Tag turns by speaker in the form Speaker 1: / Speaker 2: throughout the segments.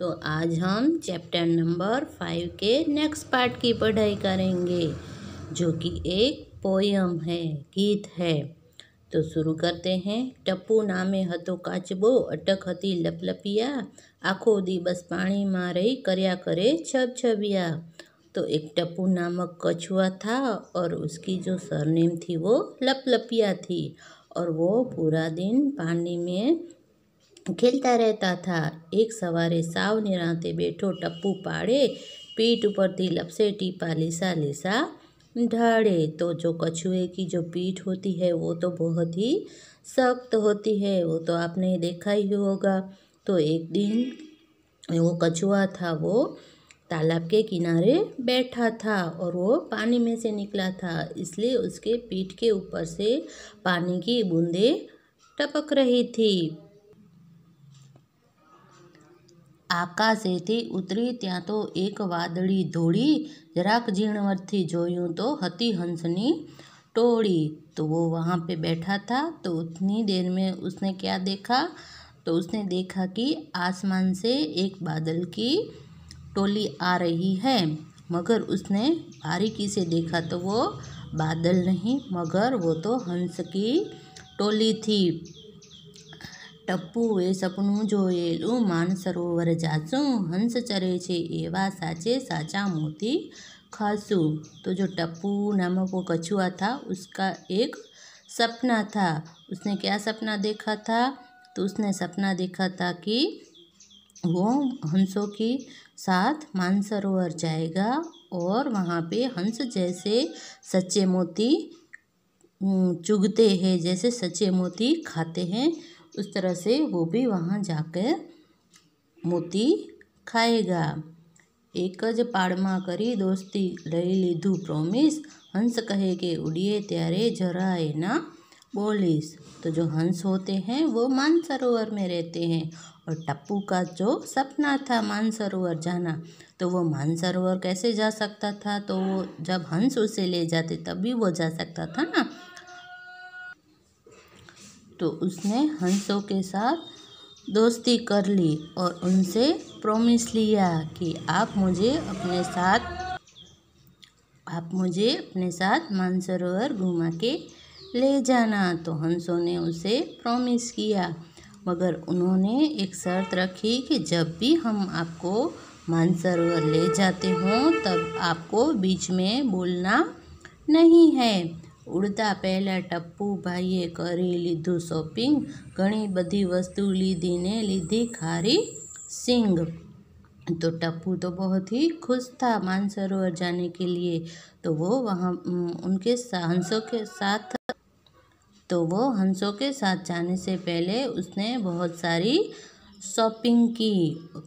Speaker 1: तो आज हम चैप्टर नंबर 5 के नेक्स्ट पार्ट की पढ़ाई करेंगे, जो कि एक पोयम है, गीत है। तो शुरू करते हैं। टप्पू नामे हतो काचबो, अटक हती लपलपिया, आखो दी बस पानी में रही कर्या करे छब छबिया। तो एक टप्पू नामक कछुआ था और उसकी जो सरनेम थी वो लपलपिया थी, और वो पूरा दिन पानी में खेलता रहता था। एक सवारे साव निरांते बैठो टप्पू पाड़े, पीठ ऊपरથી लपसेटी पा લીસા લીસા ढाड़े। तो जो कछुए की जो पीठ होती है वो तो बहुत ही सख्त होती है, वो तो आपने देखा ही होगा। तो एक दिन वो कछुआ था, वो तालाब के किनारे बैठा था और वो पानी में से निकला था, इसलिए उसके पीठ के ऊपर से पानी की बूंदें टपक रही थी। આકાશેથી ઉતરી ત્યાં તો એક વાદળી ધોળી, જરાક ઝીણવટથી જોયું तो હતી हंसनी टोड़ी। तो वो वहाँ पे बैठा था, तो उतनी देर में उसने क्या देखा, तो उसने देखा कि आसमान से एक बादल की टोली आ रही है, मगर उसने बारीकी से देखा तो वो बादल नहीं, मगर वो तो हंस की टोली थी। टप्पूए सपनू जोयेलू मानसरोवर जासू, हंस चरे छे एवा साचे साचा मोती खासू। तो जो टप्पू नामक वो कछुआ था, उसका एक सपना था। उसने क्या सपना देखा था, तो उसने सपना देखा था कि वो हंसों के साथ मानसरोवर जाएगा और वहाँ पे हंस जैसे सच्चे मोती चुगते हैं, जैसे सच्चे मोती खाते हैं, उस तरह से वो भी वहाँ जाकर मोती खाएगा। एक ज पाड़मा करी दोस्ती लई लीधु प्रोमिस, हंस कहे के उड़िए त्यारे जराए ना बोलिस। तो जो हंस होते हैं वो मानसरोवर में रहते हैं, और टप्पू का जो सपना था मानसरोवर जाना, तो वो मानसरोवर कैसे जा सकता था, तो वो जब हंस उसे ले जाते तभी वो जा सकता था ना। तो उसने हंसों के साथ दोस्ती कर ली और उनसे प्रॉमिस लिया कि आप मुझे अपने साथ मानसरोवर घुमा के ले जाना। तो हंसों ने उसे प्रॉमिस किया, मगर उन्होंने एक शर्त रखी कि जब भी हम आपको मानसरोवर ले जाते हों तब आपको बीच में बोलना नहीं है। उड़ता पहला टप्पू भाईए करी लीधु शॉपिंग, घणी बधी वस्तु लीधी ने लीधी खारी सिंग। तो टप्पू तो बहुत ही खुश था मानसरोवर जाने के लिए, तो वो वहाँ हंसों के साथ जाने से पहले उसने बहुत सारी शॉपिंग की।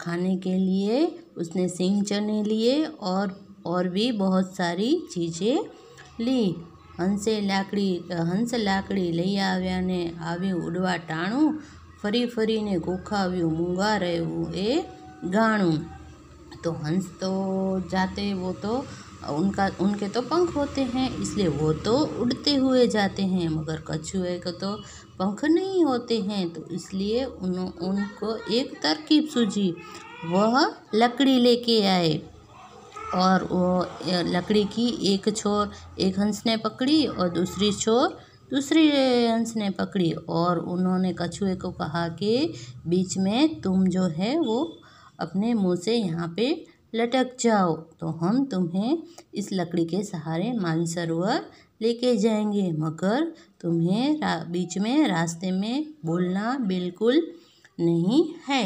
Speaker 1: खाने के लिए उसने सिंग चने लिए और भी बहुत सारी चीज़ें ली। हंस लाकड़ी लई आव्या ने आव्યું उड़वा टाणું, फरी फरीने गोखाव्યું मूंगा रहવું ए गाणुं। तो हंस तो जाते, वो तो उनके तो पंख होते हैं, इसलिए वो तो उड़ते हुए जाते हैं, मगर कछुए को तो पंख नहीं होते हैं। तो इसलिए उनको एक तरकीब सूझी, वह लकड़ी लेके आए और वो लकड़ी की एक छोर एक हंस ने पकड़ी और दूसरी छोर दूसरी हंस ने पकड़ी, और उन्होंने कछुए को कहा कि बीच में तुम जो है वो अपने मुंह से यहाँ पे लटक जाओ, तो हम तुम्हें इस लकड़ी के सहारे मानसरोवर लेके जाएंगे, मगर तुम्हें बीच में रास्ते में बोलना बिल्कुल नहीं है।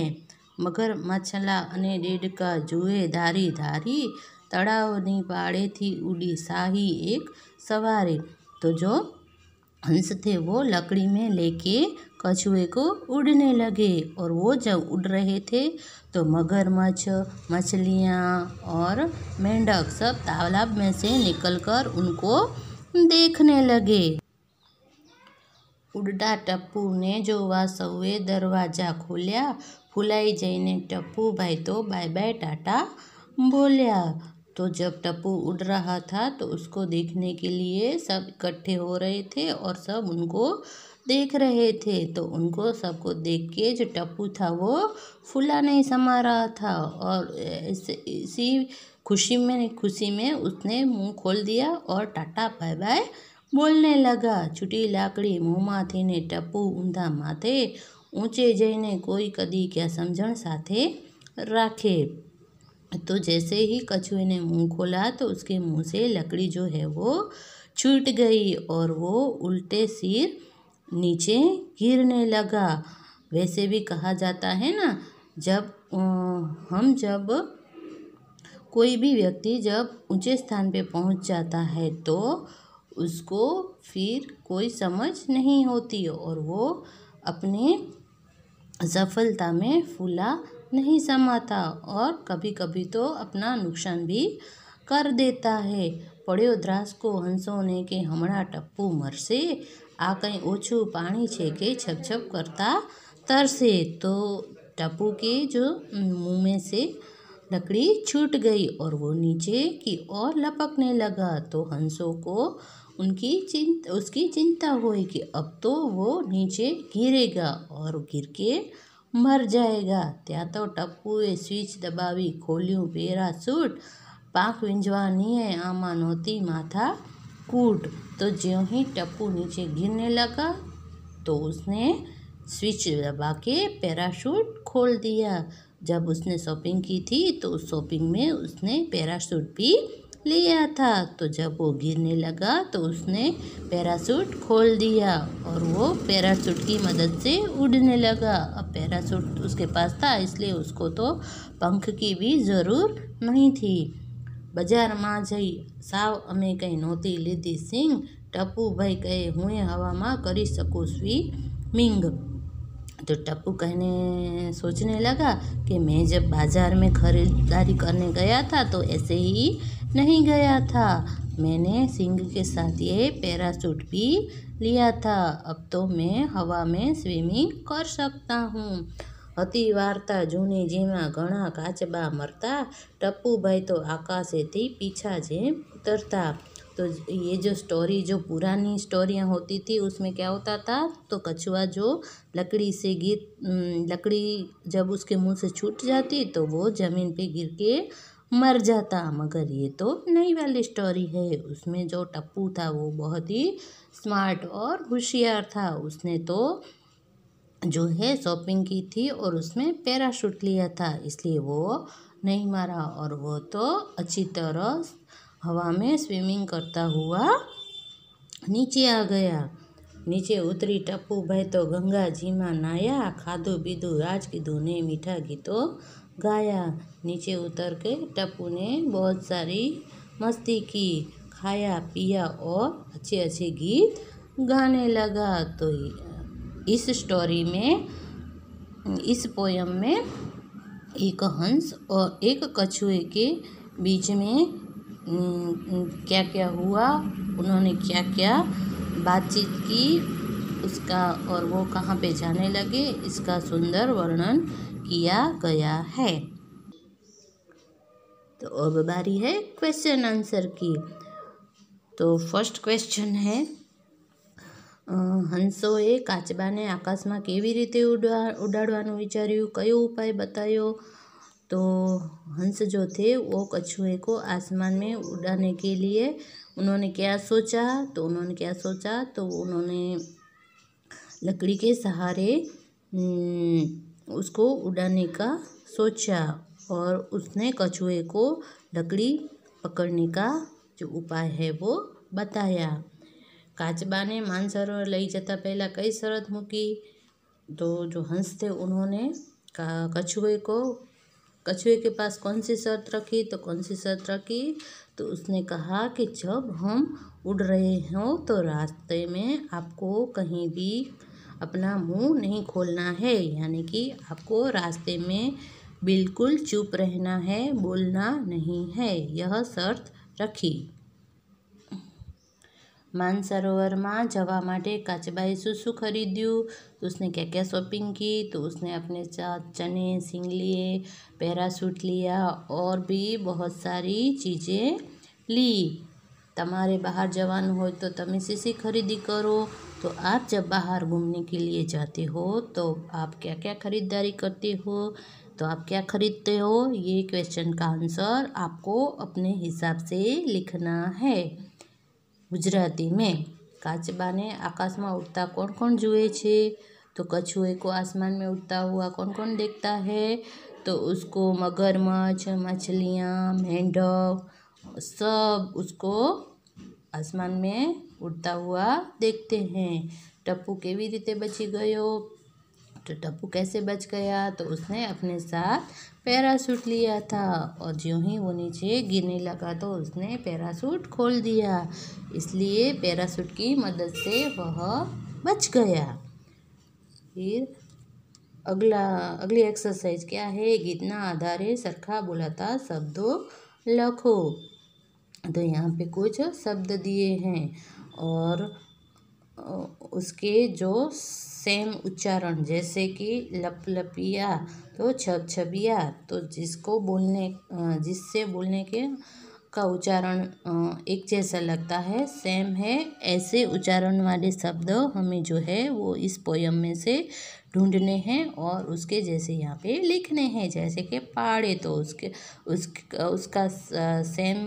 Speaker 1: मगर मछला अने डेडका जुए धारी धारी, तड़ावनी पाड़े थी उड़ी शाही एक सवारे। तो जो हंस थे वो लकड़ी में लेके कछुए को उड़ने लगे, और वो जब उड़ रहे थे तो मगरमच्छ, मछलियाँ और मेंढक सब तालाब में से निकलकर उनको देखने लगे। उड़ता टप्पू ने जो वा सौए दरवाजा खोल्या, फुलाई जईने टप्पू भाई तो बाय बाय टाटा बोल्या। तो जब टप्पू उड़ रहा था तो उसको देखने के लिए सब इकट्ठे हो रहे थे और सब उनको देख रहे थे। तो उनको सबको देख के जो टप्पू था वो फूला नहीं समा रहा था और इसी खुशी में उसने मुंह खोल दिया और टाटा बाय बाय बोलने लगा। छूटी लाकड़ी मुँहमांथी ने टप्पू ઊંધા माथे ऊंचे जईने कोई कदी क्या समझण साथे राखे। तो जैसे ही कछुए ने मुंह खोला तो उसके मुंह से लकड़ी जो है वो छूट गई और वो उल्टे सिर नीचे गिरने लगा। वैसे भी कहा जाता है ना, जब कोई भी व्यक्ति जब ऊंचे स्थान पे पहुंच जाता है तो उसको फिर कोई समझ नहीं होती और वो अपने सफलता में फूला नहीं समाता और कभी कभी तो अपना नुकसान भी कर देता है। પડ્યો ધ્રાસકો હંસોને કે હમણાં ટપ્પુ મરશે, આ કંઈ ઓછું પાણી છે કે છપછપ કરતા तरसे। तो टप्पू के जो मुंह में से लकड़ी छूट गई और वो नीचे की ओर लपकने लगा। तो हंसों को उसकी चिंता हुई कि अब तो वो नीचे गिरेगा और गिर के मर जाएगा। ત્યાં તો ટપ્પુએ સ્વિચ દબાવી ખોલ્યું પેરાશૂટ, પાંખ વીંઝવાની આમાં નહોતી માથા कूट। तो ज्यों ही टप्पू नीचे गिरने लगा तो उसने स्विच दबा के पैराशूट खोल दिया। जब उसने शॉपिंग की थी तो उस शॉपिंग में उसने पैराशूट भी लिया था। तो जब वो गिरने लगा तो उसने पैराशूट खोल दिया और वो पैराशूट की मदद से उड़ने लगा। अब पैराशूट उसके पास था इसलिए उसको तो पंख की भी ज़रूर नहीं थी। બજારમાં જઈ સાવ અમે કંઈ નહોતી લીધી સિંગ, ટપ્પુભાઈ કહે હું હવામાં કરી શકું સ્વિમિંગ। तो टप्पू सोचने लगा कि मैं जब बाज़ार में खरीदारी करने गया था तो ऐसे ही नहीं गया था, मैंने सिंग के साथ ये पैराशूट भी लिया था। अब तो मैं हवा में स्विमिंग कर सकता हूँ। હતી વાર્તા જૂની જેમાં ઘણા કાચબા મરતા, ટપ્પુભાઈ तो આકાશેથી पीछा જેમ उतरता। तो ये जो स्टोरी जो पुरानी स्टोरियाँ होती थी उसमें क्या होता था, तो कछुआ जो लकड़ी जब उसके मुंह से छूट जाती तो वो ज़मीन पे गिर के मर जाता। मगर ये तो नई वाली स्टोरी है, उसमें जो टप्पू था वो बहुत ही स्मार्ट और होशियार था। उसने तो जो है शॉपिंग की थी और उसमें पैराशूट लिया था इसलिए वो नहीं मरा और वो तो अच्छी तरह हवा में स्विमिंग करता हुआ नीचे आ गया। नीचे उतरी टप्पू भाई तो गंगा जी में नाया, खाधू पीधू राज कीधू ने मीठा गीतों गाया। नीचे उतर के टप्पू ने बहुत सारी मस्ती की, खाया पिया और अच्छे अच्छे गीत गाने लगा। तो इस स्टोरी में, इस पोयम में एक हंस और एक कछुए के बीच में क्या क्या हुआ, उन्होंने क्या क्या बातचीत की उसका और वो कहाँ पे जाने लगे, इसका सुंदर वर्णन किया गया है। तो अब बारी है क्वेश्चन आंसर की। तो फर्स्ट क्वेश्चन है, हंसोए काचबाने आकाशमां केवी रीते उडाड़वानुं विचार्युं, कयो उपाय बतायो। तो हंस जो थे वो कछुए को आसमान में उड़ाने के लिए उन्होंने क्या सोचा, तो उन्होंने लकड़ी के सहारे उसको उड़ाने का सोचा और उसने कछुए को लकड़ी पकड़ने का जो उपाय है वो बताया। काचबाने मानसरोवर लई जता पहला कई शरत मूकी, तो जो हंस थे उन्होंने कछुए के पास कौन सी शर्त रखी, तो उसने कहा कि जब हम उड़ रहे हों तो रास्ते में आपको कहीं भी अपना मुंह नहीं खोलना है, यानी कि आपको रास्ते में बिल्कुल चुप रहना है, बोलना नहीं है, यह शर्त रखी। मानसरोवर में जवा माटे काचबाए शू खरीद्यू, तो उसने क्या क्या शॉपिंग की, तो उसने अपने साथ चने सींग लिए, पैराशूट लिया और भी बहुत सारी चीज़ें ली। તમારે બહાર જવાનું હોય તો તમે શી खरीदी करो। तो आप जब बाहर घूमने के लिए जाते हो तो आप क्या क्या खरीदारी करते हो, तो आप क्या खरीदते हो, ये क्वेश्चन का आंसर आपको अपने हिसाब से लिखना है। गुजराती में काचबा ने आकाश में उड़ता कौन कौन जुए छे, तो कछुए को आसमान में उड़ता हुआ कौन कौन देखता है, तो उसको मगरमच्छ, मछलियाँ, मेंढक सब उसको आसमान में उड़ता हुआ देखते हैं। टप्पू केवी रीते बची गयो, तो टप्पू कैसे बच गया, तो उसने अपने साथ पैराशूट लिया था और ज्यों ही वो नीचे गिरने लगा तो उसने पैराशूट खोल दिया, इसलिए पैराशूट की मदद से वह बच गया। फिर अगली एक्सरसाइज क्या है, गीतना आधारे सरखा बोलाता शब्दों लखो। तो यहाँ पे कुछ शब्द दिए हैं और उसके जो सेम उच्चारण, जैसे कि लपलपिया तो छबछबिया, तो जिससे बोलने के का उच्चारण एक जैसा लगता है, सेम है, ऐसे उच्चारण वाले शब्द हमें जो है वो इस पोयम में से ढूंढने हैं और उसके जैसे यहाँ पे लिखने हैं। जैसे कि पाड़े, तो उसका सेम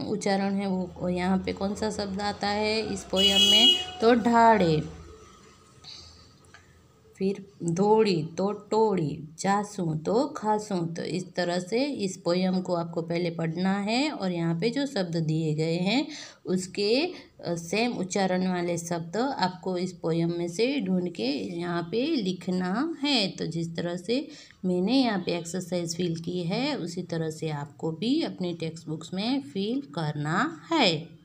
Speaker 1: उच्चारण है, वो यहाँ पे कौन सा शब्द आता है इस पोयम में, तो ढाड़े। फिर धोड़ी तो टोड़ी, जासूं तो खासूं। तो इस तरह से इस पोयम को आपको पहले पढ़ना है और यहाँ पे जो शब्द दिए गए हैं उसके सेम उच्चारण वाले शब्द आपको इस पोयम में से ढूंढ के यहाँ पे लिखना है। तो जिस तरह से मैंने यहाँ पे एक्सरसाइज फिल की है उसी तरह से आपको भी अपनी टेक्स्ट बुक्स में फिल करना है।